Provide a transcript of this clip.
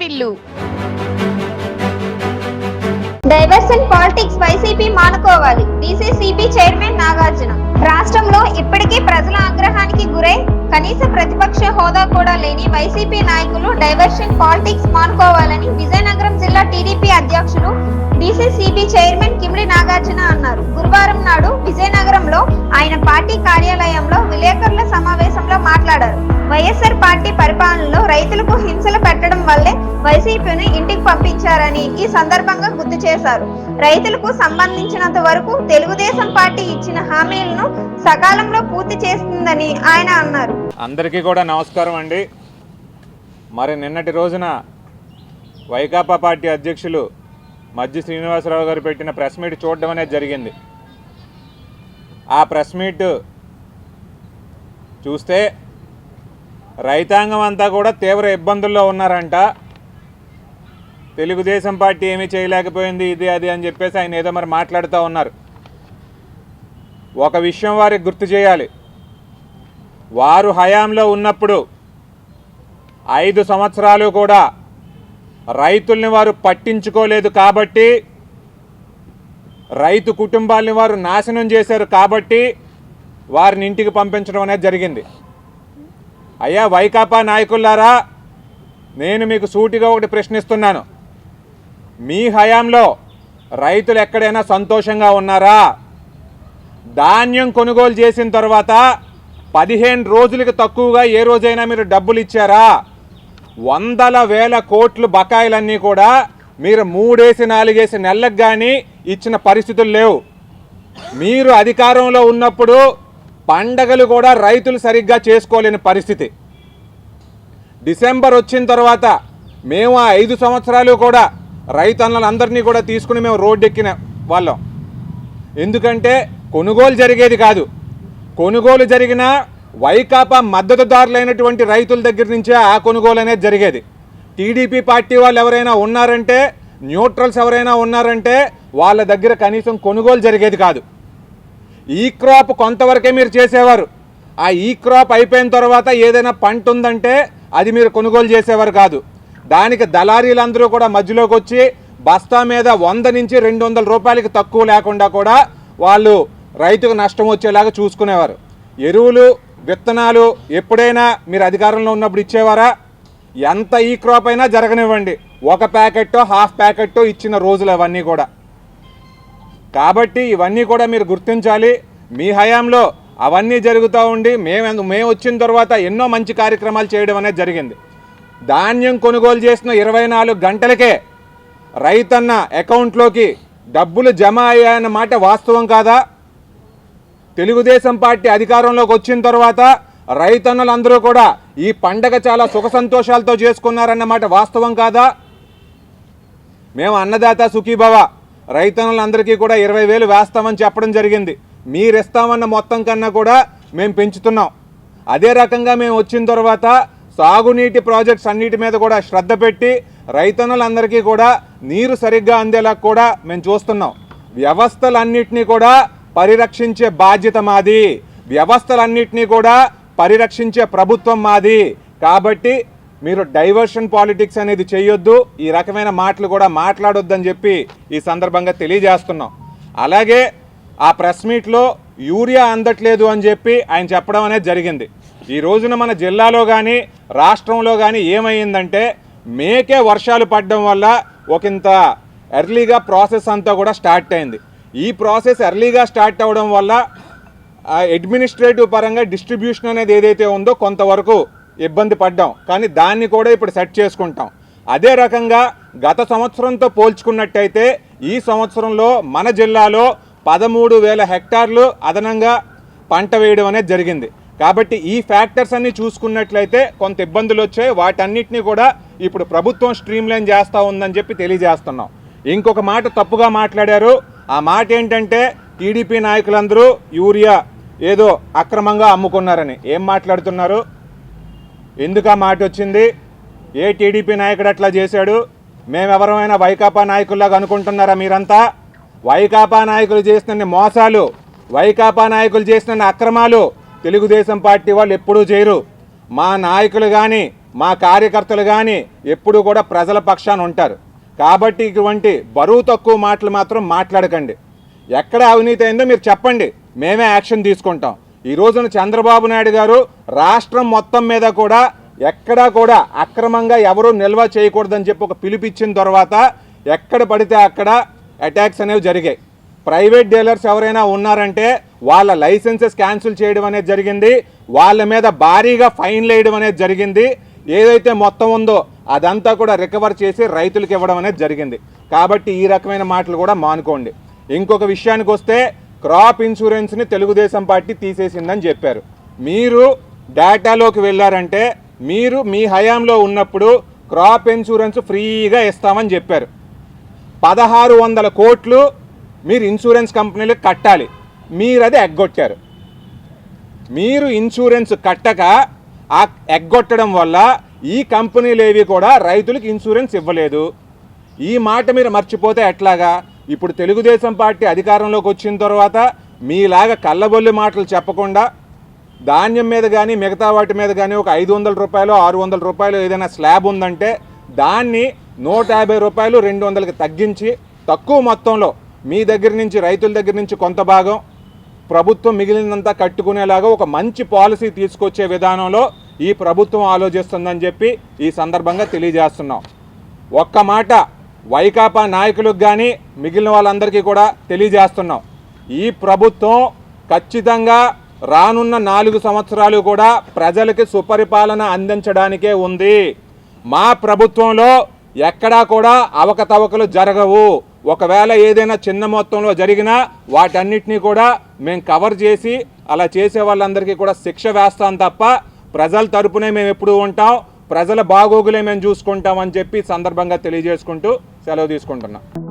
వార్తిల్లు. Diversion politics YCP మానుకోవాలి. DCCB chairman Nagarjuna. రాష్ట్రంలో ఇప్పటికీ ప్రజల ఆగ్రహానికి గురై కనీస ప్రతిపక్ష హోదా కూడా లేని వైసీపీ నాయకులు డైవర్షన్ పాలిటిక్స్ మానుకోవాలని విజయనగరం జిల్లా టీడీపీ అధ్యక్షులు డీసీసీబీ చైర్మన్ కిమిడి నాగార్జున అన్నారు. గురువారం నాడు విజయనగరంలో ఆయన పార్టీ కార్యాలయంలో విలేకరుల సమావేశంలో మాట్లాడారు. వైఎస్ఆర్ పార్టీ పరిపాలనలో రైతులకు హింసలు పెట్టడం వల్లే వైసీపీని ఇంటికి పంపించారని ఈ సందర్భంగా గుర్తు చేశారు. రైతులకు సంబంధించినంత వరకు తెలుగుదేశం పార్టీ ఇచ్చిన హామీలను సకాలంలో పూర్తి చేస్తుందని ఆయన అన్నారు. అందరికీ కూడా నమస్కారం అండి. మరి నిన్నటి రోజున వైకాపా పార్టీ అధ్యక్షులు మజ్జి శ్రీనివాసరావు గారు పెట్టిన ప్రెస్ మీట్ చూడడం అనేది జరిగింది. ఆ ప్రెస్ మీట్ చూస్తే రైతాంగం అంతా కూడా తీవ్ర ఇబ్బందుల్లో ఉన్నారంట. తెలుగుదేశం పార్టీ ఏమీ చేయలేకపోయింది, ఇది అది అని చెప్పేసి ఆయన ఏదో మరి మాట్లాడుతూ ఉన్నారు. ఒక విషయం వారికి గుర్తు చేయాలి. వారు హయాంలో ఉన్నప్పుడు 5 సంవత్సరాలు కూడా రైతుల్ని వారు పట్టించుకోలేదు కాబట్టి, రైతు కుటుంబాలని వారు నాశనం చేశారు కాబట్టి వారిని ఇంటికి పంపించడం అనేది జరిగింది. అయ్యా వైకాపా నాయకులారా, నేను మీకు సూటిగా ఒకటి ప్రశ్నిస్తున్నాను. మీ హయాంలో రైతులు ఎక్కడైనా సంతోషంగా ఉన్నారా? ధాన్యం కొనుగోలు చేసిన తర్వాత 15 రోజులకు తక్కువగా ఏ రోజైనా మీరు డబ్బులు ఇచ్చారా? వందల వేల కోట్లు బకాయిలన్నీ కూడా మీరు 3-4 నెలలకు కానీ ఇచ్చిన పరిస్థితులు లేవు. మీరు అధికారంలో ఉన్నప్పుడు పండగలు కూడా రైతులు సరిగ్గా చేసుకోలేని పరిస్థితి. డిసెంబర్ వచ్చిన తర్వాత మేము ఆ 5 సంవత్సరాలు కూడా రైతన్నలందరినీ కూడా తీసుకుని మేము రోడ్డెక్కిన వాళ్ళం. ఎందుకంటే కొనుగోలు జరిగేది కాదు. కొనుగోలు జరిగినా వైకాపా మద్దతుదారులైనటువంటి రైతుల దగ్గర నుంచే ఆ కొనుగోలు అనేది జరిగేది. టీడీపీ పార్టీ వాళ్ళు ఎవరైనా ఉన్నారంటే, న్యూట్రల్స్ ఎవరైనా ఉన్నారంటే వాళ్ళ దగ్గర కనీసం కొనుగోలు జరిగేది కాదు. ఈ క్రాప్ కొంతవరకే మీరు చేసేవారు. ఆ ఈ క్రాప్ అయిపోయిన తర్వాత ఏదైనా పంట ఉందంటే అది మీరు కొనుగోలు చేసేవారు కాదు. దానికి దళారీలందరూ కూడా మధ్యలోకి వచ్చి బస్తా మీద 100 నుంచి 200 రూపాయలకి తక్కువ లేకుండా కూడా వాళ్ళు రైతుకు నష్టం వచ్చేలాగా చూసుకునేవారు. ఎరువులు, విత్తనాలు ఎప్పుడైనా మీరు అధికారంలో ఉన్నప్పుడు ఇచ్చేవారా? ఎంత ఈ క్రాప్ అయినా జరగనివ్వండి, 1 ప్యాకెట్టో 1/2 ప్యాకెట్టో ఇచ్చిన రోజులు అవన్నీ కూడా. కాబట్టి ఇవన్నీ కూడా మీరు గుర్తించాలి. మీ హయాంలో అవన్నీ జరుగుతూ ఉండి మేము వచ్చిన తర్వాత ఎన్నో మంచి కార్యక్రమాలు చేయడం అనేది జరిగింది. ధాన్యం కొనుగోలు చేసిన 24 గంటలకే రైతన్న అకౌంట్లోకి డబ్బులు జమ అయ్యాయన్న మాట వాస్తవం కాదా? తెలుగుదేశం పార్టీ అధికారంలోకి వచ్చిన తర్వాత రైతన్నలందరూ కూడా ఈ పండగ చాలా సుఖ సంతోషాలతో చేసుకున్నారన్నమాట వాస్తవం కాదా? మేము అన్నదాత సుఖీభవ రైతన్నలందరికీ కూడా 20,000 వేస్తామని చెప్పడం జరిగింది. మీరు ఇస్తామన్న మొత్తం కన్నా కూడా మేము పెంచుతున్నాం. అదే రకంగా మేము వచ్చిన తర్వాత సాగునీటి ప్రాజెక్ట్స్ అన్నిటి మీద కూడా శ్రద్ధ పెట్టి రైతన్నలందరికీ కూడా నీరు సరిగ్గా అందేలా కూడా మేము చూస్తున్నాం. వ్యవస్థలన్నింటినీ కూడా పరిరక్షించే బాధ్యత మాది. వ్యవస్థలన్నింటినీ కూడా పరిరక్షించే ప్రభుత్వం మాది. కాబట్టి మీరు డైవర్షన్ పాలిటిక్స్ అనేది చేయొద్దు, ఈ రకమైన మాటలు కూడా మాట్లాడొద్దని చెప్పి ఈ సందర్భంగా తెలియజేస్తున్నాం. అలాగే ఆ ప్రెస్ మీట్లో యూరియా అందట్లేదు అని చెప్పి ఆయన చెప్పడం అనేది జరిగింది. ఈ రోజున మన జిల్లాలో కానీ రాష్ట్రంలో కానీ ఏమైందంటే మేకే వర్షాలు పడడం వల్ల ఒకంత ఎర్లీగా ప్రాసెస్ అంతా కూడా స్టార్ట్ అయింది. ఈ ప్రాసెస్ ఎర్లీగా స్టార్ట్ అవ్వడం వల్ల అడ్మినిస్ట్రేటివ్ పరంగా డిస్ట్రిబ్యూషన్ అనేది ఏదైతే ఉందో కొంతవరకు ఇబ్బంది పడ్డాం. కానీ దాన్ని కూడా ఇప్పుడు సెట్ చేసుకుంటాం. అదే రకంగా గత సంవత్సరంతో పోల్చుకున్నట్టయితే ఈ సంవత్సరంలో మన జిల్లాలో 13,000 హెక్టార్లు అదనంగా పంట వేయడం అనేది జరిగింది. కాబట్టి ఈ ఫ్యాక్టర్స్ అన్ని చూసుకున్నట్లయితే కొంత ఇబ్బందులు వచ్చాయి. వాటన్నిటిని కూడా ఇప్పుడు ప్రభుత్వం స్ట్రీమ్లైన్ చేస్తూ ఉందని చెప్పి తెలియజేస్తున్నాం. ఇంకొక మాట తప్పుగా మాట్లాడారు. ఆ మాట ఏంటంటే టీడీపీ నాయకులందరూ యూరియా ఏదో అక్రమంగా అమ్ముకున్నారని. ఏం మాట్లాడుతున్నారు? ఎందుకు ఆ మాట వచ్చింది? ఏ టీడీపీ నాయకుడు అట్లా చేశాడు? మేమెవరమైనా వైకాపా నాయకుల్లాగా అనుకుంటున్నారా మీరంతా? వైకాపా నాయకులు చేసిన మోసాలు, వైకాపా నాయకులు చేసిన అక్రమాలు తెలుగుదేశం పార్టీ వాళ్ళు ఎప్పుడూ చేయరు. మా నాయకులు కానీ మా కార్యకర్తలు కానీ ఎప్పుడు కూడా ప్రజల పక్షాన ఉంటారు. కాబట్టి ఇటువంటి బరువు తక్కువ మాటలు మాత్రం మాట్లాడకండి. ఎక్కడ అవినీతి అయిందో మీరు చెప్పండి, మేమే యాక్షన్ తీసుకుంటాం. ఈ రోజున చంద్రబాబు నాయుడు గారు రాష్ట్రం మొత్తం మీద కూడా ఎక్కడా కూడా అక్రమంగా ఎవరూ నిల్వ చేయకూడదని చెప్పి ఒక పిలిపిచ్చిన తర్వాత ఎక్కడ పడితే అక్కడ అటాక్స్ అనేవి జరిగాయి. ప్రైవేట్ డీలర్స్ ఎవరైనా ఉన్నారంటే వాళ్ళ లైసెన్సెస్ క్యాన్సిల్ చేయడం అనేది జరిగింది, వాళ్ళ మీద భారీగా ఫైన్లు వేయడం అనేది జరిగింది. ఏదైతే మొత్తం ఉందో అదంతా కూడా రికవర్ చేసి రైతులకు ఇవ్వడం అనేది జరిగింది. కాబట్టి ఈ రకమైన మాటలు కూడా మానుకోండి. ఇంకొక విషయానికి వస్తే క్రాప్ ఇన్సూరెన్స్ని తెలుగుదేశం పార్టీ తీసేసిందని చెప్పారు. మీరు డేటాలోకి వెళ్ళారంటే మీరు మీ హయాంలో ఉన్నప్పుడు క్రాప్ ఇన్సూరెన్స్ ఫ్రీగా ఇస్తామని చెప్పారు. 1600 కోట్లు మీరు ఇన్సూరెన్స్ కంపెనీలకు కట్టాలి, మీరు అది ఎగ్గొట్టారు. మీరు ఇన్సూరెన్స్ కట్టక ఆ ఎగ్గొట్టడం వల్ల ఈ కంపెనీలు ఏవి కూడా రైతులకు ఇన్సూరెన్స్ ఇవ్వలేదు. ఈ మాట మీరు మర్చిపోతే ఎట్లాగా? ఇప్పుడు తెలుగుదేశం పార్టీ అధికారంలోకి వచ్చిన తర్వాత మీలాగా కళ్ళబొల్లి మాటలు చెప్పకుండా ధాన్యం మీద కానీ మిగతా వాటి మీద కానీ ఒక 500 రూపాయలు 600 రూపాయలు ఏదైనా స్లాబ్ ఉందంటే దాన్ని 150 రూపాయలు 200కి తగ్గించి తక్కువ మొత్తంలో మీ దగ్గర నుంచి రైతుల దగ్గర నుంచి కొంత భాగం ప్రభుత్వం మిగిలినంతా కట్టుకునేలాగా ఒక మంచి పాలసీ తీసుకొచ్చే విధానంలో ఈ ప్రభుత్వం ఆలోచిస్తుందని చెప్పి ఈ సందర్భంగా తెలియజేస్తున్నాం. ఒక్క మాట వైకాపా నాయకులకు కానీ మిగిలిన వాళ్ళందరికీ కూడా తెలియజేస్తున్నాం. ఈ ప్రభుత్వం ఖచ్చితంగా రానున్న 4 సంవత్సరాలు కూడా ప్రజలకి సుపరిపాలన అందించడానికే ఉంది. మా ప్రభుత్వంలో ఎక్కడా కూడా అవకతవకలు జరగవు. ఒకవేళ ఏదైనా చిన్న మొత్తంలో జరిగినా వాటన్నిటినీ కూడా మేము కవర్ చేసి అలా చేసే వాళ్ళందరికీ కూడా శిక్ష వేస్తాం తప్ప ప్రజల తరపునే మేము ఎప్పుడూ ఉంటాం, ప్రజల బాగోగులే మేము చూసుకుంటామని చెప్పి సందర్భంగా తెలియజేసుకుంటూ సెలవు తీసుకుంటున్నాం.